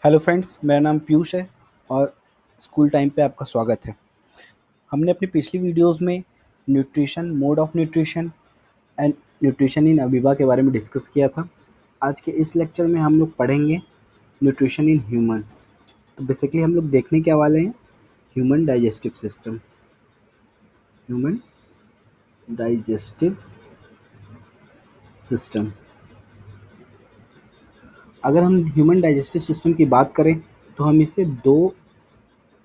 Hello friends, मेरा नाम पीयूष है और स्कूल टाइम पे आपका स्वागत है। हमने अपनी पिछली वीडियोस में nutrition, mode of nutrition and nutrition in amoeba के बारे में डिस्कस किया था। आज के इस लेक्चर में हम लोग पढ़ेंगे न्यूट्रिशन इन ह्यूमंस। तो बेसिकली हम लोग देखने क्या वाले हैं, human digestive system. Human digestive system. अगर हम ह्यूमन डाइजेस्टिव सिस्टम की बात करें तो हम इसे दो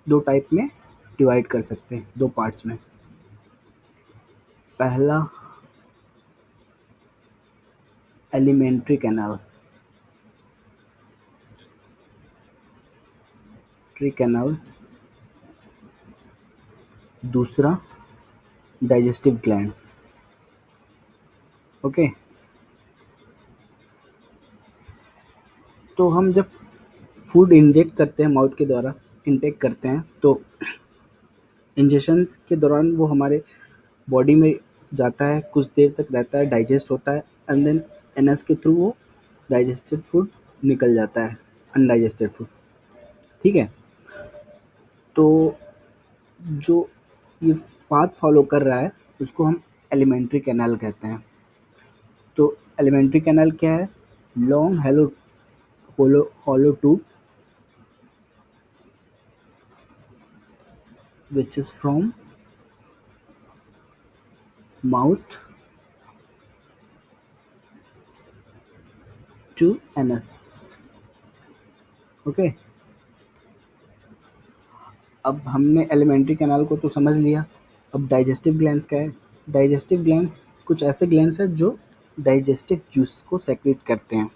दो टाइप में डिवाइड कर सकते हैं, दो पार्ट्स में। पहला एलिमेंट्री कैनाल, ट्री कैनाल। दूसरा डाइजेस्टिव ग्लैंड्स। ओके, तो हम जब फूड इंजेक्ट करते हैं, माउथ के द्वारा इनटेक करते हैं, तो इंजेक्शंस के दौरान वो हमारे बॉडी में जाता है, कुछ देर तक रहता है, डाइजेस्ट होता है एंड देन एनएस के थ्रू वो डाइजेस्टेड फूड निकल जाता है, अनडाइजेस्टेड फूड। ठीक है, तो जो ये पाथ फॉलो कर रहा है उसको हम एलिमेंट्री कैनाल कहते हैं। तो एलिमेंट्री कैनाल क्या है? Long hollow tube which is from mouth to anus. Okay, अब हमने एलिमेंट्री कैनाल को तो समझ लिया। अब डाइजेस्टिव ग्लैंड्स क्या है? डाइजेस्टिव ग्लैंड्स कुछ ऐसे ग्लैंड्स हैं जो डाइजेस्टिव जूस को सेक्रेट करते हैं।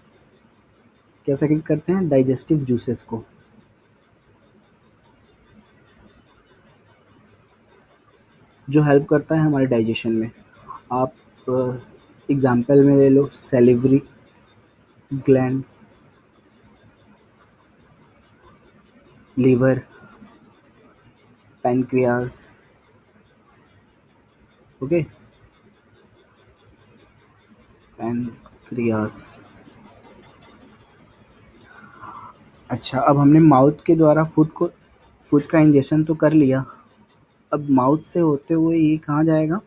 क्या सेक्रेट करते हैं? डाइजेस्टिव जूसेस को। जो हेल्प करता है हमारे डाइजेशन में। आप एग्जाम्पल में ले लो salivary gland, liver, pancreas. Okay, pancreas. अच्छा, अब हमने माउथ के द्वारा फूड का इंजेक्शन तो कर लिया। अब माउथ से होते हुए ये कहाँ जाएगा?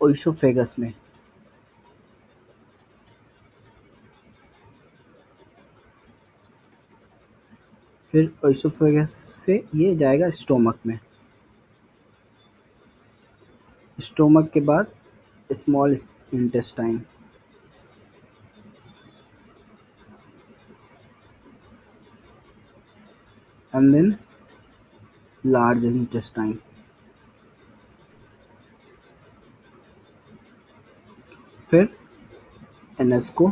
ओइसोफेगस में। फिर ओइसोफेगस से ये जाएगा स्टोमक में। स्टोमक के बाद small intestine, and then large intestine. फिर एनएस को,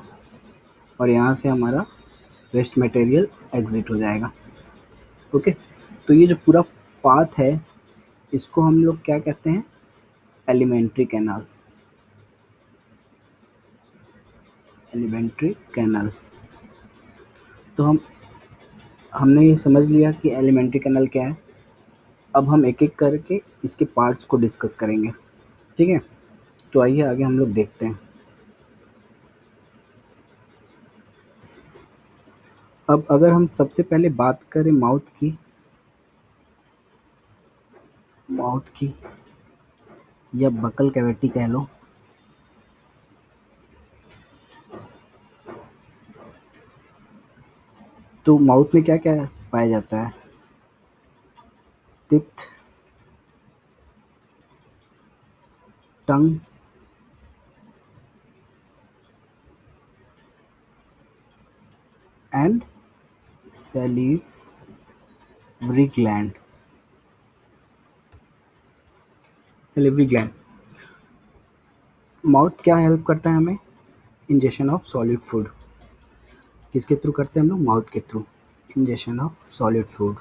और यहाँ से हमारा वेस्ट मटेरियल एग्जिट हो जाएगा। ओके, तो ये जो पूरा पाथ है इसको हम लोग क्या कहते हैं? Alimentary canal. Alimentary canal. तो हमने ये समझ लिया कि एलिमेंट्री कैनाल क्या है। अब हम एक एक करके इसके पार्ट्स को डिस्कस करेंगे। ठीक है, तो आइए आगे हम लोग देखते हैं। अब अगर हम सबसे पहले बात करें माउथ की या बकल कैविटी कह लो, तो माउथ में क्या क्या पाया जाता है? Teeth, tongue, and salivary gland. Salivary gland. Mouth क्या हेल्प करता है हमें? Injection of solid food. किसके थ्रू करते हैं हम लोग? माउथ के through. Injection of solid food.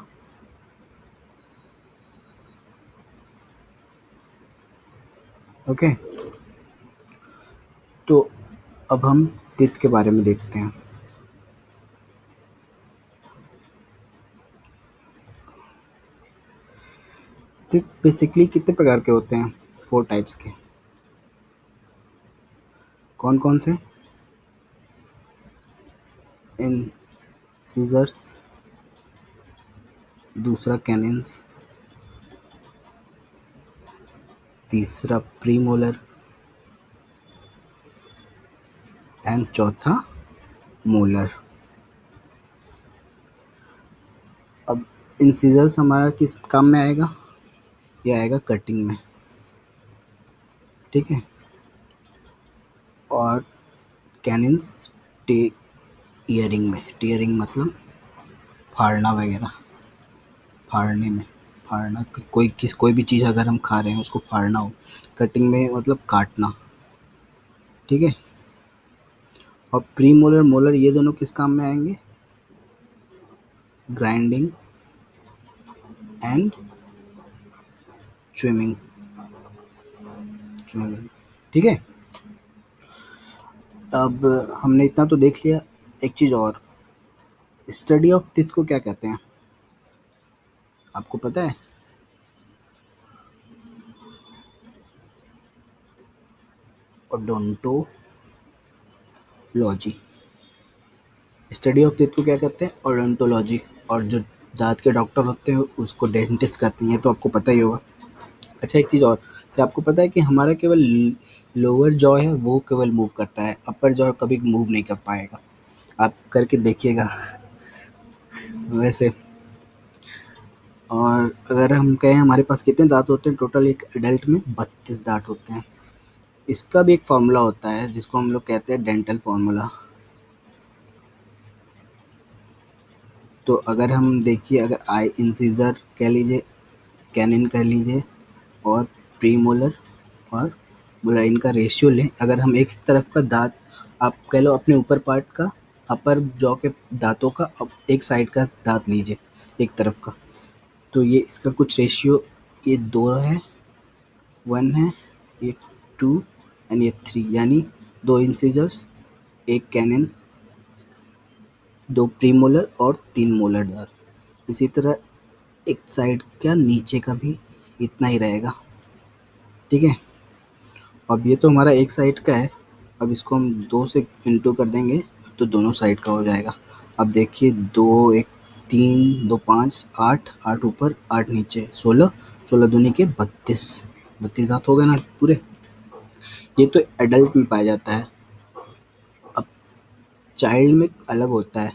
Okay, तो अब हम टीथ के बारे में देखते हैं। टीथ बेसिकली कितने प्रकार के होते हैं? 4 टाइप्स के। कौन कौन से? इन सीजर्स, दूसरा कैनिन्स, तीसरा प्रीमोलर एंड चौथा मोलर। अब इंसिजर्स हमारा किस काम में आएगा? ये आएगा कटिंग में, ठीक है। और कैनिन्स टीयरिंग में, टीयरिंग मतलब फाड़ना वगैरह, फाड़ने में, फाड़ना कोई भी चीज़ अगर हम खा रहे हैं उसको फाड़ना हो, कटिंग में मतलब काटना, ठीक है। और प्री मोलर मोलर ये दोनों किस काम में आएंगे? ग्राइंडिंग एंड च्यूइंग, च्यूइंग, ठीक है। अब हमने इतना तो देख लिया, एक चीज़ और, स्टडी ऑफ टीथ को क्या कहते हैं आपको पता है? ओडोंटोलॉजी। स्टडी ऑफ टीथ को क्या कहते हैं? ओडोंटोलॉजी। और जो दांत के डॉक्टर होते हैं उसको डेंटिस्ट कहते हैं, ये तो आपको पता ही होगा। अच्छा, एक चीज़ और, क्या आपको पता है कि हमारा केवल लोअर जॉ है वो केवल मूव करता है, अपर जॉ कभी मूव नहीं कर पाएगा। आप करके देखिएगा वैसे। और अगर हम कहें हमारे पास कितने दांत होते हैं टोटल, एक एडल्ट में 32 दांत होते हैं। इसका भी एक फार्मूला होता है जिसको हम लोग कहते हैं डेंटल फार्मूला। तो अगर हम देखिए, अगर आई इंसिजर कह लीजिए, कैनिन कह लीजिए, और प्रीमोलर और मोलर, इनका रेशियो लें। अगर हम एक तरफ का दांत, आप कह लो अपने ऊपर पार्ट का, अपर जॉ के दांतों का अब एक साइड का दांत लीजिए, एक तरफ का, तो ये इसका कुछ रेशियो, ये 2 है, 1 है, ये 2 एंड ये 3, यानी 2 इंसिजर्स, एक कैनिन, 2 प्रीमोलर और 3 मोलर दांत। इसी तरह एक साइड का नीचे का भी इतना ही रहेगा, ठीक है। अब ये तो हमारा एक साइड का है, अब इसको हम 2 से इंटू कर देंगे तो दोनों साइड का हो जाएगा। अब देखिए, 2 1 3 2 5 8, 8 ऊपर 8 नीचे, 16, 16 दूनी के 32, 32 दांत हो गए ना पूरे। ये तो एडल्ट में पाया जाता है। अब चाइल्ड में अलग होता है,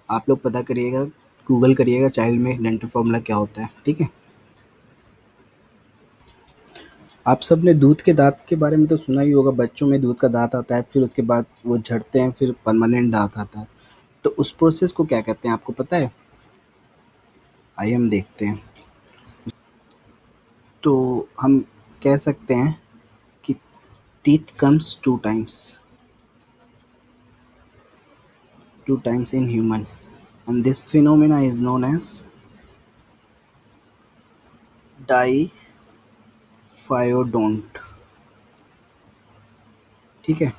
आप लोग पता करिएगा, गूगल करिएगा चाइल्ड में डेंटल फॉर्मूला क्या होता है, ठीक है। आप सब ने दूध के दांत के बारे में तो सुना ही होगा, बच्चों में दूध का दांत आता है, फिर उसके बाद वो झड़ते हैं, फिर परमानेंट दांत आता है। तो उस प्रोसेस को क्या कहते हैं आपको पता है? आइए हम देखते हैं। तो हम कह सकते हैं कि teeth comes two times in human, and this phenomena is known as diphyodont, ठीक है।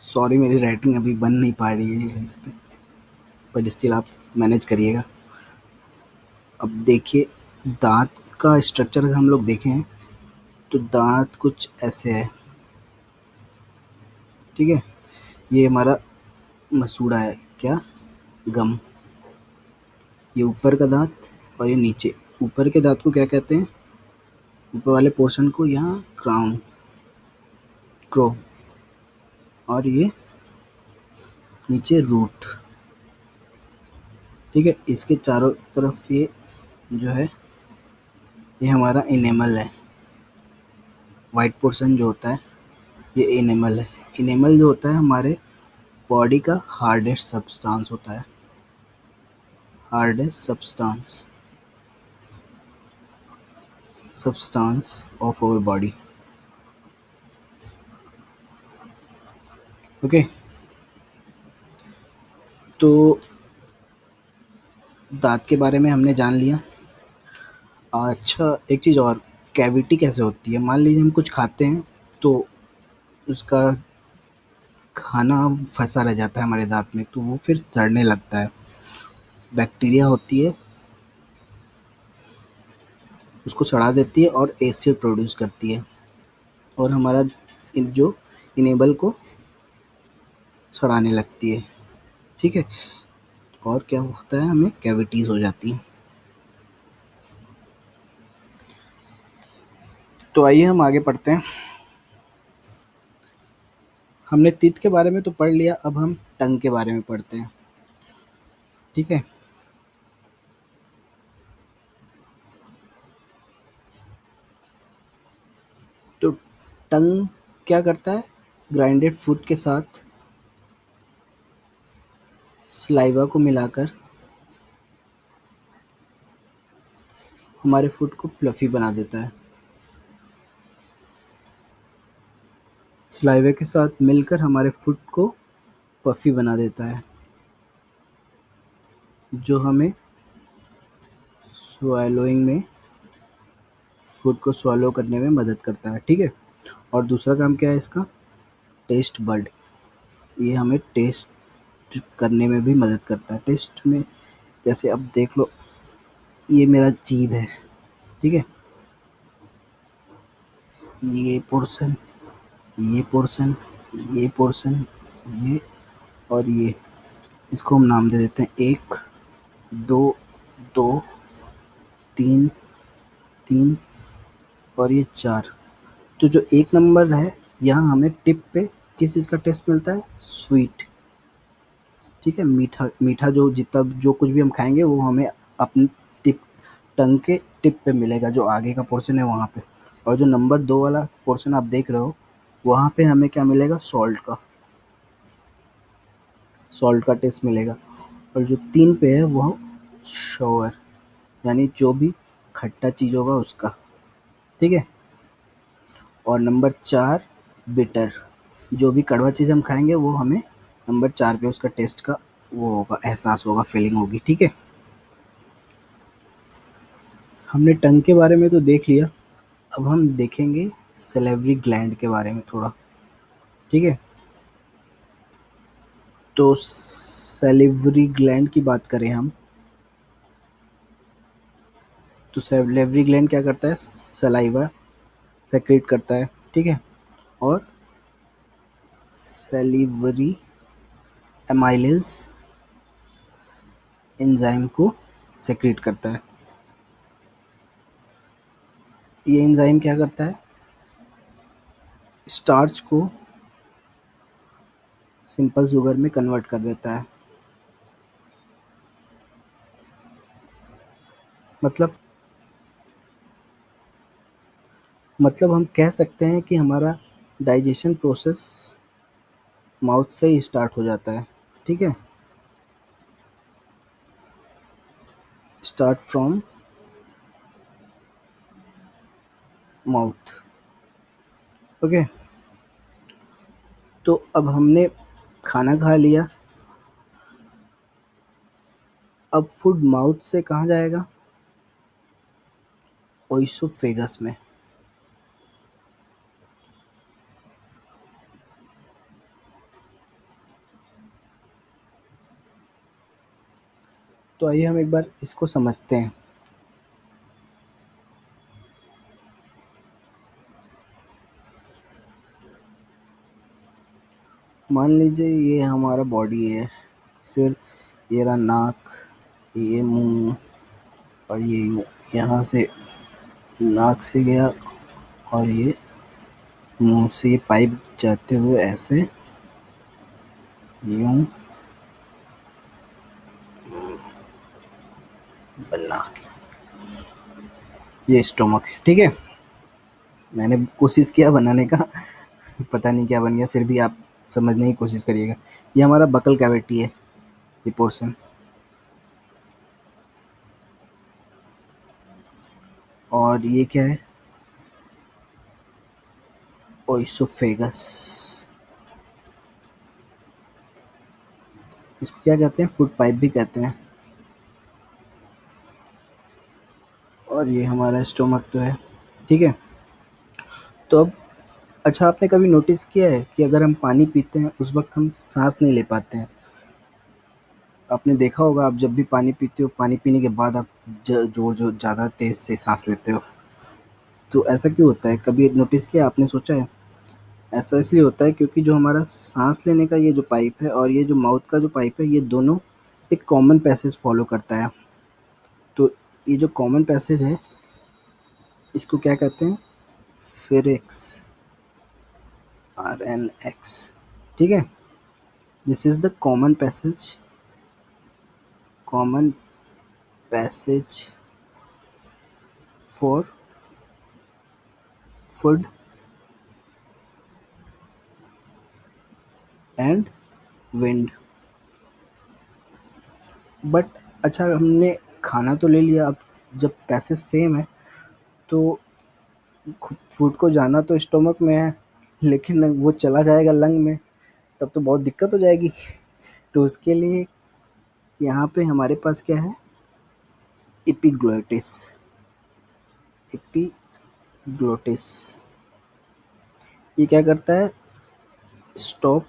सॉरी, मेरी राइटिंग अभी बन नहीं पा रही है इस पे, बट स्टिल आप मैनेज करिएगा। अब देखिए, दांत का स्ट्रक्चर अगर हम लोग देखें तो दांत कुछ ऐसे है, ठीक है। ये हमारा मसूड़ा है, क्या? गम। ये ऊपर का दांत और ये नीचे। ऊपर के दांत को क्या कहते हैं? ऊपर वाले पोर्शन को यहाँ क्राउन, क्रो। और ये नीचे रूट, ठीक है। इसके चारों तरफ ये जो है, ये हमारा इनेमल है। वाइट पोर्शन जो होता है ये इनेमल है। इनेमल जो होता है हमारे बॉडी का हार्डेस्ट सब्सटेंस होता है, hardest substance of our body, okay. तो दांत के बारे में हमने जान लिया। अच्छा, एक चीज़ और, कैविटी कैसे होती है? मान लीजिए हम कुछ खाते हैं तो उसका खाना फंसा रह जाता है हमारे दांत में, तो वो फिर सड़ने लगता है। बैक्टीरिया होती है, उसको सड़ा देती है और एसिड प्रोड्यूस करती है, और हमारा जो इनेबल को सड़ाने लगती है, ठीक है। और क्या होता है, हमें कैविटीज़ हो जाती हैं। तो आइए हम आगे पढ़ते हैं। हमने तीत के बारे में तो पढ़ लिया, अब हम टंग के बारे में पढ़ते हैं। ठीक है। तो टंग क्या करता है? ग्राइंडेड फूड के साथ सलाइवा को मिलाकर हमारे फूड को फ्लफी बना देता है। सलाइवे के साथ मिलकर हमारे फूड को पफी बना देता है, जो हमें स्वैलोइंग में फूड को स्वॉलो करने में मदद करता है। ठीक है। और दूसरा काम क्या है इसका? Taste bud. ये हमें टेस्ट करने में भी मदद करता है। टेस्ट में जैसे अब देख लो, ये मेरा जीभ है। ठीक है। ये पोर्शन, ये पोर्शन, ये पोर्शन, ये और ये, इसको हम नाम दे देते हैं 1, 2, 2, 3, 3 और ये 4। तो जो 1 नंबर है, यहाँ हमें टिप पे किस चीज़ का टेस्ट मिलता है? स्वीट। ठीक है। मीठा मीठा जो जितना जो कुछ भी हम खाएँगे वो हमें अपनी टिप, टंग के टिप पे मिलेगा, जो आगे का पोर्शन है वहाँ पे। और जो नंबर 2 वाला पोर्शन आप देख रहे हो, वहाँ पे हमें क्या मिलेगा? सॉल्ट का टेस्ट मिलेगा। और जो 3 पे है वो शोअर, यानी जो भी खट्टा चीज़ होगा उसका। ठीक है। और नंबर 4 बिटर, जो भी कड़वा चीज़ हम खाएँगे वो हमें नंबर 4 पे उसका टेस्ट का वो होगा, एहसास होगा, फीलिंग होगी। ठीक है। हमने टंग के बारे में तो देख लिया, अब हम देखेंगे सैलिवरी ग्लैंड के बारे में थोड़ा। ठीक है। तो सैलिवरी ग्लैंड की बात करें हम, तो सैलिवरी ग्लैंड क्या करता है? सलाइवा सेक्रेट करता है। ठीक है। और सैलिवरी एमाइलेज एंजाइम को सेक्रेट करता है। ये एंजाइम क्या करता है? स्टार्च को सिंपल शुगर में कन्वर्ट कर देता है। मतलब मतलब हम कह सकते हैं कि हमारा डाइजेशन प्रोसेस माउथ से ही स्टार्ट हो जाता है। ठीक है। Start from mouth. ओके। तो अब हमने खाना खा लिया, अब फूड माउथ से कहाँ जाएगा? ओइसोफेगस में। तो आइए हम एक बार इसको समझते हैं। मान लीजिए ये हमारा बॉडी है, सिर, ये रहा नाक, ये मुंह, और ये यूँ यहाँ से नाक से गया, और ये मुंह से ये पाइप जाते हुए ऐसे यूँ बना के, ये स्टोमक है। ठीक है। मैंने कोशिश किया बनाने का, पता नहीं क्या बन गया, फिर भी आप समझने की कोशिश करिएगा। ये हमारा बकल कैविटी है, ये पोर्शन। और ये क्या है? ओइसोफेगस। इसको क्या कहते हैं? फूड पाइप भी कहते हैं। और ये हमारा स्टोमक तो है। ठीक है। तो अब अच्छा, आपने कभी नोटिस किया है कि अगर हम पानी पीते हैं उस वक्त हम सांस नहीं ले पाते हैं? आपने देखा होगा, आप जब भी पानी पीते हो, पानी पीने के बाद आप जोर जोर ज़्यादा तेज़ से सांस लेते हो। तो ऐसा क्यों होता है? कभी नोटिस किया आपने? सोचा है? ऐसा इसलिए होता है क्योंकि जो हमारा सांस लेने का ये जो पाइप है और ये जो माउथ का जो पाइप है, ये दोनों एक कॉमन पैसेज फॉलो करता है। तो ये जो कॉमन पैसेज है, इसको क्या कहते हैं? फिर एक्स, RNX, ठीक है। This is the common passage for food and wind. But अच्छा, हमने खाना तो ले लिया, अब जब पैसेज सेम है तो फूड को जाना तो स्टोमक में है, लेकिन वो चला जाएगा लंग में, तब तो बहुत दिक्कत हो जाएगी। तो उसके लिए यहाँ पे हमारे पास क्या है, एपिग्लोटिस। एपिग्लोटिस ये क्या करता है, stop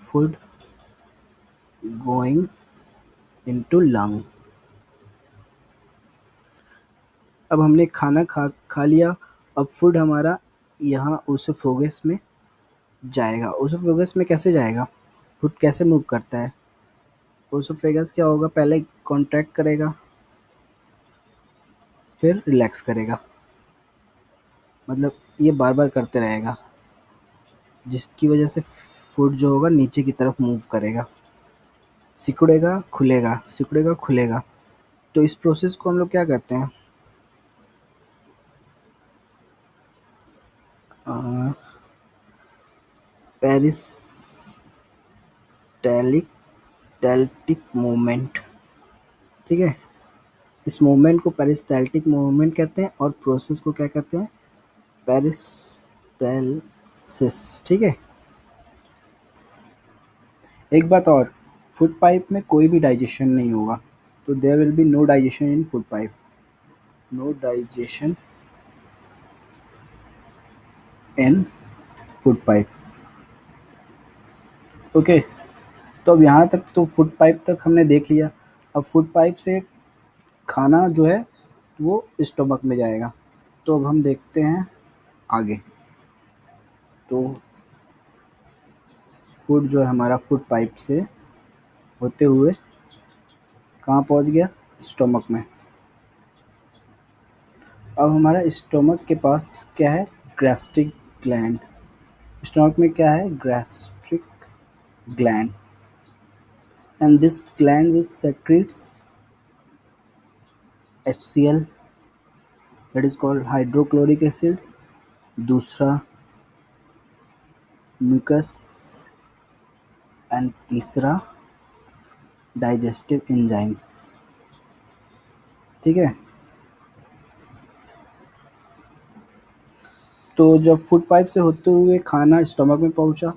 food going into lung. अब हमने खाना खा लिया, अब फूड हमारा यहाँ ओसोफेगस में जाएगा। ओसोफेगस में कैसे जाएगा, फूड कैसे मूव करता है, ओसोफेगस क्या होगा, पहले कॉन्ट्रैक्ट करेगा फिर रिलैक्स करेगा, मतलब ये बार बार करते रहेगा, जिसकी वजह से फूड जो होगा नीचे की तरफ मूव करेगा, सिकुड़ेगा खुलेगा, सिकुड़ेगा खुलेगा। तो इस प्रोसेस को हम लोग क्या करते हैं, पेरिस्टैल्टिक मूवमेंट, ठीक है। इस मूवमेंट को पेरिस्टैल्टिक मूवमेंट कहते हैं और प्रोसेस को क्या कहते हैं, पेरिस्टैल्सिस, ठीक है। एक बात और, फूड पाइप में कोई भी डाइजेशन नहीं होगा, तो there will be no digestion in food pipe, no digestion in food pipe, okay. तो अब यहाँ तक तो फूड पाइप तक हमने देख लिया। अब फूड पाइप से खाना जो है वो स्टमक में जाएगा। तो अब हम देखते हैं आगे। तो फूड जो है हमारा फूड पाइप से होते हुए कहाँ पहुँच गया, स्टमक में। अब हमारा स्टमक के पास क्या है, गैस्ट्रिक ग्लैंड। स्टमक में क्या है, gastric gland, and this gland which secretes HCl, that is called hydrochloric acid, दूसरा म्यूकस, एंड तीसरा डाइजेस्टिव एंजाइम्स, ठीक है। तो जब फूड पाइप से होते हुए खाना स्टमक में पहुंचा,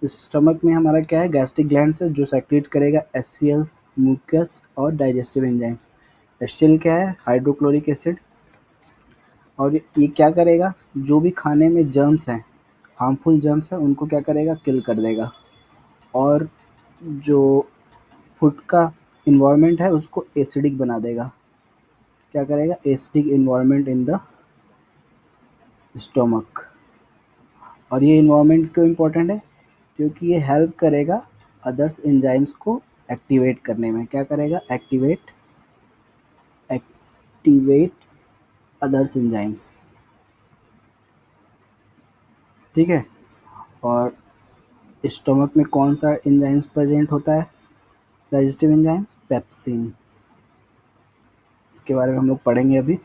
स्टमक में हमारा क्या है, गैस्ट्रिक ग्लैंड से जो सेक्रेट करेगा HCl, म्यूकस और डाइजेस्टिव एंजाइम्स। HCl क्या है, हाइड्रोक्लोरिक एसिड, और ये क्या करेगा, जो भी खाने में जर्म्स हैं, हार्मफुल जर्म्स हैं, उनको क्या करेगा, किल कर देगा। और जो फूड का इन्वायरमेंट है उसको एसिडिक बना देगा, क्या करेगा, acidic environment in the stomach. और ये इन्वायरमेंट क्यों इम्पोर्टेंट है, क्योंकि ये हेल्प करेगा अदर्स एंजाइम्स को एक्टिवेट करने में। क्या करेगा, एक्टिवेट अदर्स एंजाइम्स, ठीक है। और स्टमक में कौन सा एंजाइम्स प्रेजेंट होता है, डाइजेस्टिव एंजाइम्स, पेप्सिन। इसके बारे में हम लोग पढ़ेंगे अभी,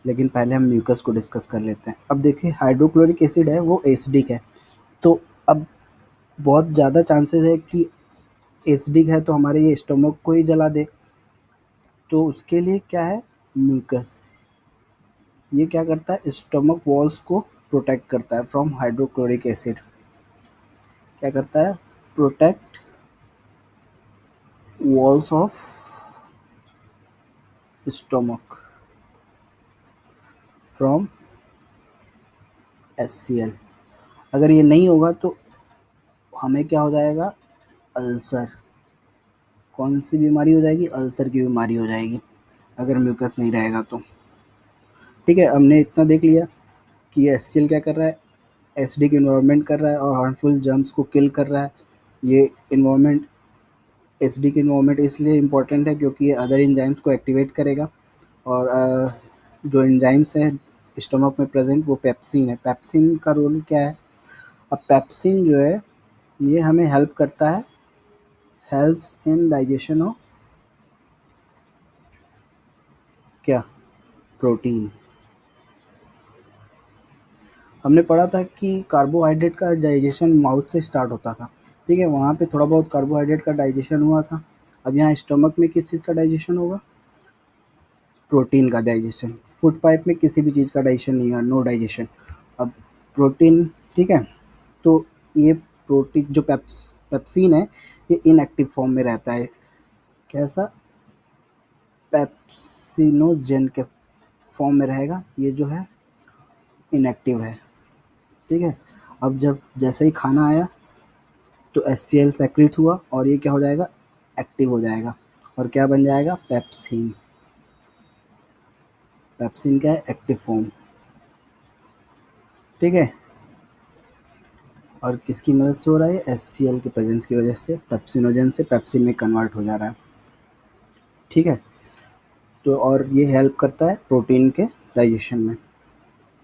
लेकिन पहले हम म्यूकस को डिस्कस कर लेते हैं। अब देखिए, हाइड्रोक्लोरिक एसिड है वो एसिडिक है, तो अब बहुत ज़्यादा चांसेस है कि एसिडिक है तो हमारे ये स्टमक को ही जला दे। तो उसके लिए क्या है, म्यूकस, ये क्या करता है, स्टमक वॉल्स को प्रोटेक्ट करता है फ्रॉम हाइड्रोक्लोरिक एसिड। क्या करता है, protect walls of stomach from HCl। अगर ये नहीं होगा तो हमें क्या हो जाएगा, अल्सर। कौन सी बीमारी हो जाएगी, अल्सर की बीमारी हो जाएगी, अगर म्यूकस नहीं रहेगा तो, ठीक है। हमने इतना देख लिया कि ये HCl क्या कर रहा है, एसिडिक इन्वायरमेंट कर रहा है और हार्मफुल जर्म्स को किल कर रहा है। ये इन्वायरमेंट, एसिडिक इन्वायरमेंट इसलिए इम्पोर्टेंट है क्योंकि ये अदर एंजाइम्स को एक्टिवेट करेगा। और जो एंजाइम्स हैं स्टमक में प्रेजेंट वो पेप्सिन है। पेप्सिन का रोल क्या है? अब पेप्सिन जो है ये हमें हेल्प करता है, हेल्प्स इन डाइजेशन ऑफ क्या? प्रोटीन। हमने पढ़ा था कि कार्बोहाइड्रेट का डाइजेशन माउथ से स्टार्ट होता था, ठीक है, वहाँ पे थोड़ा बहुत कार्बोहाइड्रेट का डाइजेशन हुआ था। अब यहाँ स्टमक में किस चीज़ का डाइजेशन होगा? प्रोटीन का डाइजेशन। फूड पाइप में किसी भी चीज़ का डाइजेशन नहीं है, नो डाइजेशन। अब प्रोटीन, ठीक है, तो ये प्रोटीन जो पेप्सिन है ये इनएक्टिव फॉर्म में रहता है। कैसा? पेप्सिनोजेन के फॉर्म में रहेगा, ये जो है इनएक्टिव है, ठीक है। अब जब जैसे ही खाना आया तो HCl सेक्रेट हुआ और ये क्या हो जाएगा? एक्टिव हो जाएगा और क्या बन जाएगा? पेप्सिन। पेप्सिन क्या है? एक्टिव फॉर्म, ठीक है। और किसकी मदद से हो रहा है? HCl के प्रेजेंस की वजह से पेप्सिनोजन से पेप्सिन में कन्वर्ट हो जा रहा है, ठीक है। तो और ये हेल्प करता है प्रोटीन के डाइजेशन में।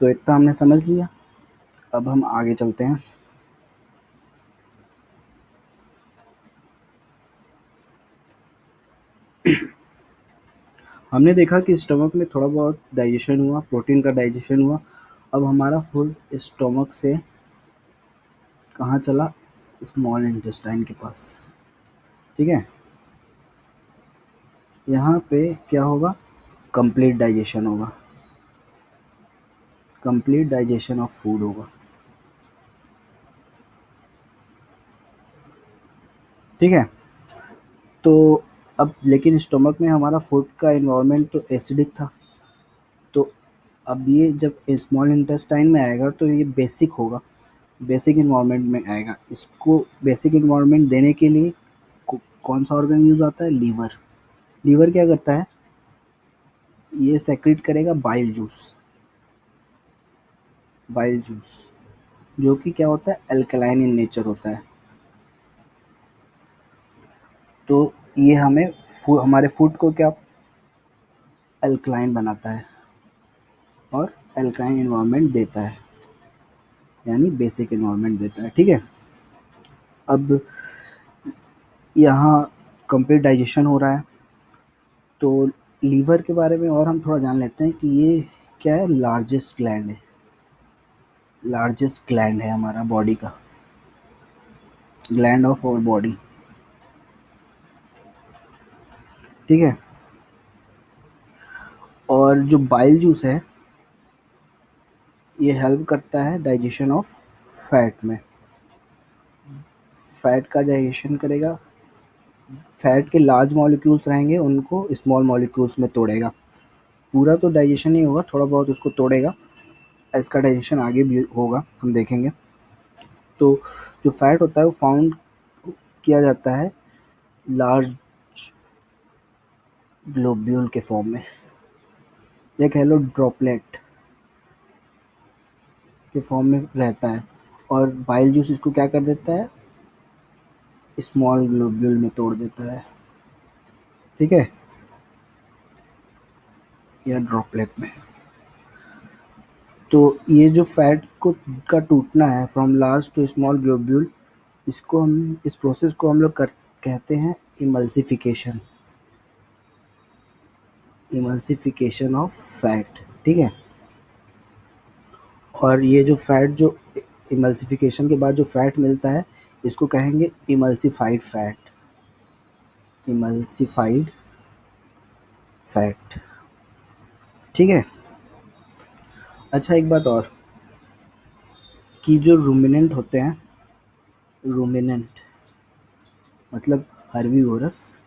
तो इतना हमने समझ लिया। अब हम आगे चलते हैं। हमने देखा कि स्टमक में थोड़ा बहुत डाइजेशन हुआ, प्रोटीन का डाइजेशन हुआ। अब हमारा फूड स्टमक से कहाँ चला? स्मॉल इंटेस्टाइन के पास, ठीक है। यहाँ पे क्या होगा? कंप्लीट डाइजेशन होगा, कंप्लीट डाइजेशन ऑफ फूड होगा, ठीक है। तो अब लेकिन स्टमक में हमारा फूड का इन्वायरमेंट तो एसिडिक था, तो अब ये जब स्मॉल इंटेस्टाइन में आएगा तो ये बेसिक होगा, बेसिक इन्वायरमेंट में आएगा। इसको बेसिक इन्वायरमेंट देने के लिए कौन सा ऑर्गन यूज आता है? लीवर। लीवर क्या करता है? ये सेक्रेट करेगा बाइल जूस, बाइल जूस जो कि क्या होता है? अल्कलाइन इन नेचर होता है। तो ये हमें हमारे फूड को क्या अल्कलाइन बनाता है और अल्कलाइन इन्वायरमेंट देता है, यानी बेसिक इन्वायरमेंट देता है, ठीक है। अब यहाँ कंप्लीट डाइजेशन हो रहा है, तो लीवर के बारे में और हम थोड़ा जान लेते हैं कि ये क्या है? लार्जेस्ट ग्लैंड है, लार्जेस्ट ग्लैंड है हमारा बॉडी का, ग्लैंड ऑफ आवर बॉडी, ठीक है। और जो बाइल जूस है ये हेल्प करता है डाइजेशन ऑफ फैट में, फैट का डाइजेशन करेगा। फैट के लार्ज मॉलिक्यूल्स रहेंगे उनको स्मॉल मॉलिक्यूल्स में तोड़ेगा, पूरा तो डाइजेशन नहीं होगा, थोड़ा बहुत उसको तोड़ेगा। इसका डाइजेशन आगे भी होगा, हम देखेंगे। तो जो फैट होता है वो फाउंड किया जाता है लार्ज ग्लोब्यूल के फॉर्म में, या कह लो ड्रॉपलेट के फॉर्म में रहता है। और बाइल जूस इसको क्या कर देता है? स्मॉल ग्लोब्यूल में तोड़ देता है, ठीक है, या ड्रॉपलेट में। तो ये जो फैट को का टूटना है from large to small globule, इसको हम इस प्रोसेस को हम लोग कहते हैं इमल्सिफिकेशन, इमल्सिफिकेशन ऑफ फैट, ठीक है। और ये जो फैट जो इमल्सिफिकेशन के बाद जो फैट मिलता है इसको कहेंगे इमल्सिफाइड फैट, इमल्सिफाइड फैट, ठीक है। अच्छा एक बात और, कि जो रूमिनेंट होते हैं, रूमिनेंट मतलब हर्बीवोरस,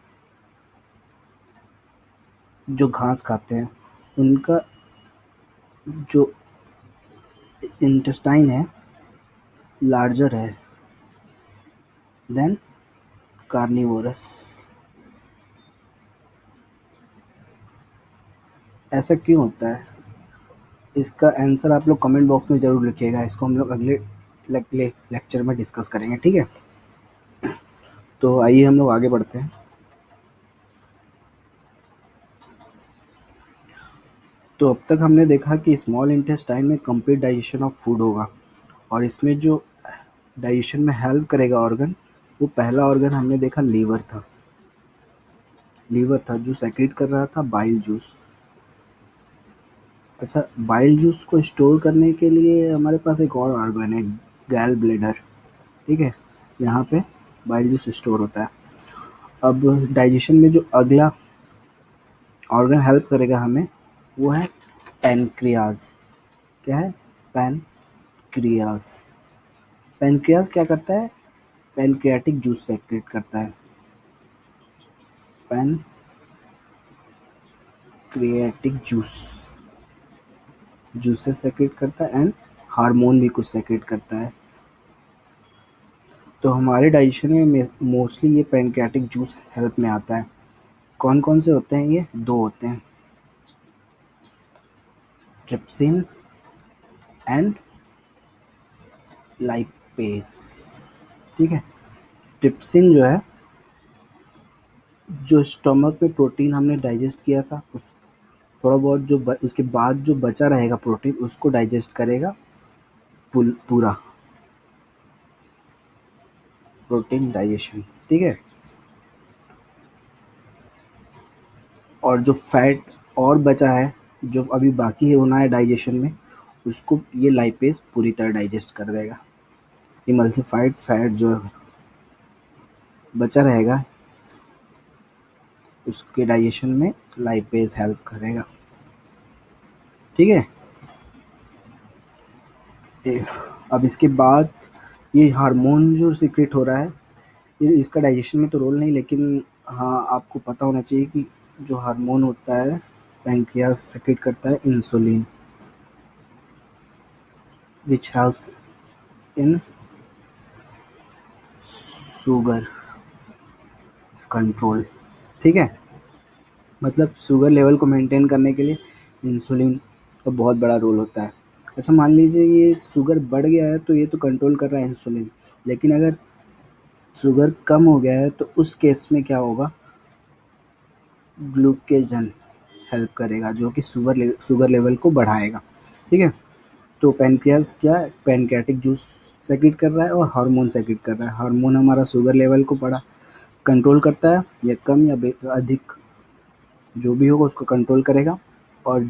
जो घास खाते हैं, उनका जो इंटेस्टाइन है लार्जर है देन कार्निवोरस। ऐसा क्यों होता है? इसका आंसर आप लोग कमेंट बॉक्स में ज़रूर लिखिएगा, इसको हम लोग अगले लेक्चर में डिस्कस करेंगे, ठीक है। तो आइए हम लोग आगे बढ़ते हैं। तो अब तक हमने देखा कि स्मॉल इंटेस्टाइन में कंप्लीट डाइजेशन ऑफ फूड होगा और इसमें जो डाइजेशन में हेल्प करेगा ऑर्गन, वो पहला ऑर्गन हमने देखा लीवर था जो सेक्रेट कर रहा था बाइल जूस। अच्छा, बाइल जूस को स्टोर करने के लिए हमारे पास एक और ऑर्गन है, गैल ब्लेडर। ठीक है, यहाँ पे बाइल जूस स्टोर होता है। अब डाइजेशन में जो अगला ऑर्गन हेल्प करेगा हमें, वो है पैनक्रियाज। क्या है? पैनक्रियाज। पैनक्रियाज क्या करता है? पैनक्रियाटिक जूस सेक्रेट करता है। पैनक्रियाटिक जूसेस सेक्रेट करता है एंड हार्मोन भी कुछ सेक्रेट करता है। तो हमारे डाइजेशन में मोस्टली ये पैनक्रियाटिक जूस हेल्प में आता है। कौन कौन से होते हैं? ये दो होते हैं, ट्रिप्सिन एंड लाइपेस। ठीक है, ट्रिप्सिन जो है, जो स्टमक में प्रोटीन हमने डाइजेस्ट किया था, उस थोड़ा बहुत जो उसके बाद जो बचा रहेगा प्रोटीन, उसको डाइजेस्ट करेगा पूरा प्रोटीन डाइजेशन। ठीक है, और जो फैट और बचा है, जो अभी बाकी है होना है डाइजेशन में, उसको ये लाइपेज पूरी तरह डाइजेस्ट कर देगा। इमल्सिफाइड फैट जो बचा रहेगा, उसके डाइजेशन में लाइपेज हेल्प करेगा। ठीक है, अब इसके बाद ये हार्मोन जो सीक्रेट हो रहा है, ये इसका डाइजेशन में तो रोल नहीं, लेकिन हाँ, आपको पता होना चाहिए कि जो हार्मोन होता है, पैनक्रियास सेक्रेट करता है insulin, which helps in sugar control. ठीक है, मतलब शुगर लेवल को मेंटेन करने के लिए इंसुलिन का बहुत बड़ा रोल होता है। अच्छा, मान लीजिए ये शुगर बढ़ गया है तो ये तो कंट्रोल कर रहा है इंसुलिन, लेकिन अगर शुगर कम हो गया है तो उस केस में क्या होगा? ग्लूकेजन हेल्प करेगा, जो कि शुगर लेवल को बढ़ाएगा। ठीक है, तो पैनक्रियास क्या, पैनक्रियाटिक जूस सेक्रेट कर रहा है और हार्मोन सेक्रेट कर रहा है। हार्मोन हमारा शुगर लेवल को बढ़ा कंट्रोल करता है, या कम या अधिक जो भी होगा उसको कंट्रोल करेगा। और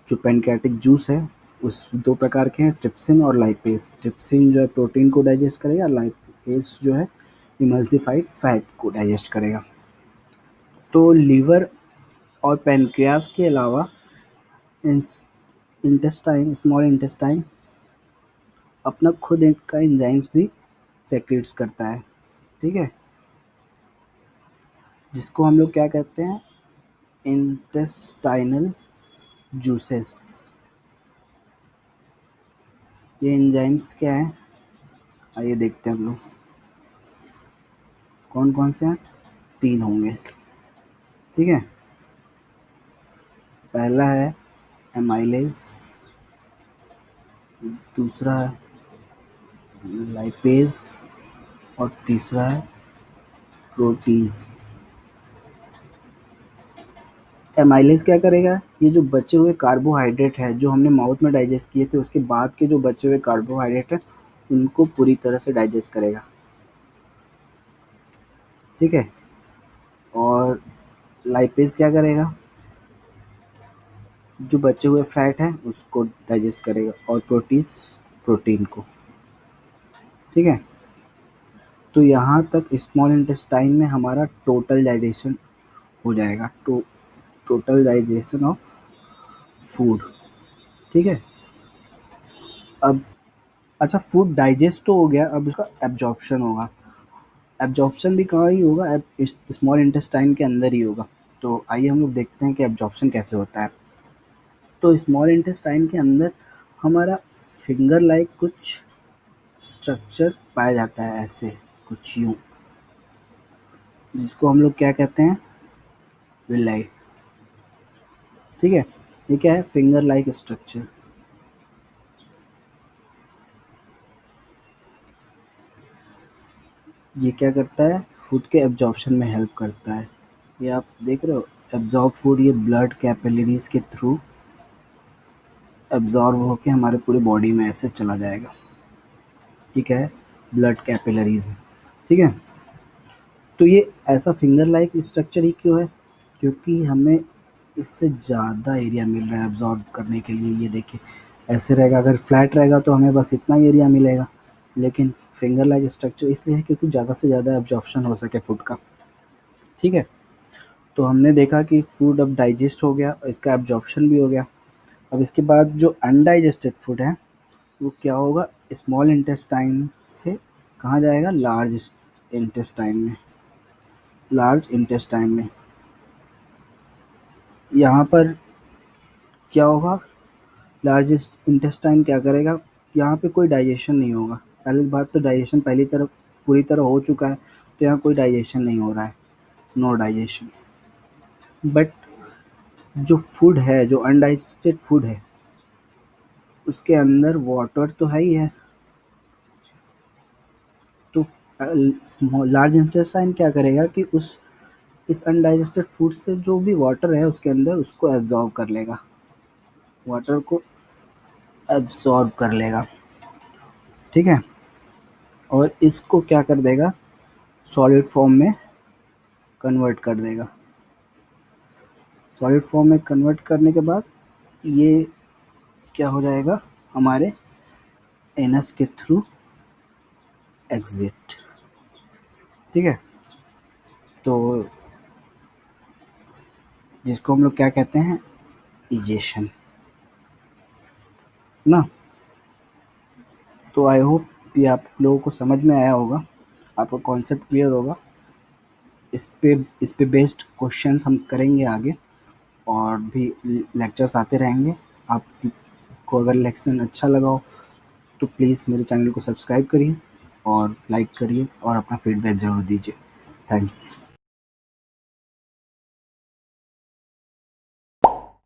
जो पैनक्रियाटिक जूस है, उस दो प्रकार के हैं, ट्रिप्सिन और लाइपेज। ट्रिप्सिन जो है प्रोटीन को डाइजेस्ट करेगा, लाइपेज जो है इमल्सिफाइड फैट को डाइजेस्ट करेगा। तो लीवर और पैनक्रियास के अलावा इंटेस्टाइन, स्मॉल इंटेस्टाइन अपना खुद एक का एंजाइम्स भी सेक्रेट्स करता है। ठीक है, जिसको हम लोग क्या कहते हैं? Intestinal juices. ये एंजाइम्स क्या है? आइए देखते हैं हम लोग कौन कौन से हैं। तीन होंगे। ठीक है, पहला है एमाइलेज, दूसरा है लाइपेज और तीसरा है प्रोटीज। एमाइलेज क्या करेगा? ये जो बचे हुए कार्बोहाइड्रेट है जो हमने माउथ में डाइजेस्ट किए थे, उसके बाद के जो बचे हुए कार्बोहाइड्रेट है, उनको पूरी तरह से डाइजेस्ट करेगा। ठीक है, और लाइपेज क्या करेगा? जो बचे हुए फैट है उसको डाइजेस्ट करेगा, और प्रोटीन को। ठीक है, तो यहाँ तक स्मॉल इंटेस्टाइन में हमारा टोटल डाइजेशन हो जाएगा, टोटल डाइजेशन ऑफ फूड। ठीक है, अब अच्छा, फूड डाइजेस्ट तो हो गया, अब उसका एब्जॉर्प्शन होगा। एब्जॉर्प्शन भी कहाँ ही होगा? स्मॉल इंटेस्टाइन के अंदर ही होगा। तो आइए हम लोग देखते हैं कि एब्जॉर्प्शन कैसे होता है। तो स्मॉल इंटेस्टाइन के अंदर हमारा फिंगर लाइक कुछ स्ट्रक्चर पाया जाता है, ऐसे कुछ यूं, जिसको हम लोग क्या कहते हैं? विलाई। ठीक है, ये क्या है? Finger like structure. ये क्या करता है? फूड के एब्जॉर्प्शन में हेल्प करता है। ये आप देख रहे हो, एब्जॉर्ब फूड ये ब्लड कैपिलरीज के थ्रू एब्जॉर्व होके हमारे पूरे बॉडी में ऐसे चला जाएगा। ठीक है, ब्लड कैपिलरीज है। ठीक है, तो ये ऐसा फिंगर लाइक स्ट्रक्चर ही क्यों है? क्योंकि हमें इससे ज़्यादा एरिया मिल रहा है एब्जॉर्व करने के लिए। ये देखिए ऐसे रहेगा, अगर फ्लैट रहेगा तो हमें बस इतना ही एरिया मिलेगा, लेकिन फिंगर लाइक स्ट्रक्चर इसलिए है क्योंकि ज़्यादा से ज़्यादा एब्जॉर्प्शन हो सके फूड का। ठीक है, तो हमने देखा कि फूड अब डाइजेस्ट हो गया और इसका एब्जॉर्प्शन भी हो गया। अब इसके बाद जो अनडाइजेस्टेड फूड है वो क्या होगा, स्मॉल इंटेस्टाइन से कहाँ जाएगा, लार्ज इंटेस्टाइन में। लार्ज इंटेस्टाइन में यहाँ पर क्या होगा, लार्ज इंटेस्टाइन क्या करेगा, यहाँ पे कोई डाइजेशन नहीं होगा। पहली बात तो डाइजेशन पहली तरफ पूरी तरह हो चुका है, तो यहाँ कोई डाइजेशन नहीं हो रहा है, नो डाइजेशन। बट जो फूड है, जो अनडाइजेस्टेड फूड है, उसके अंदर वाटर तो है ही है। तो लार्ज इंटेस्टाइन क्या करेगा कि उस इस अनडाइजेस्टेड फूड से जो भी वाटर है उसके अंदर उसको एब्जॉर्ब कर लेगा, वाटर को एब्जॉर्ब कर लेगा। ठीक है, और इसको क्या कर देगा, सॉलिड फॉर्म में कन्वर्ट कर देगा। सॉलिड फॉर्म में कन्वर्ट करने के बाद ये क्या हो जाएगा, हमारे एनस के थ्रू एग्जिट। ठीक है, तो जिसको हम लोग क्या कहते हैं, इजेशन ना। तो आई होप ये आप लोगों को समझ में आया होगा, आपका कॉन्सेप्ट क्लियर होगा। इस पे बेस्ड क्वेश्चंस हम करेंगे आगे, और भी लेक्चर्स आते रहेंगे। आपको अगर लेक्चर अच्छा लगा हो तो प्लीज़ मेरे चैनल को सब्सक्राइब करिए और लाइक करिए और अपना फीडबैक ज़रूर दीजिए। थैंक्स।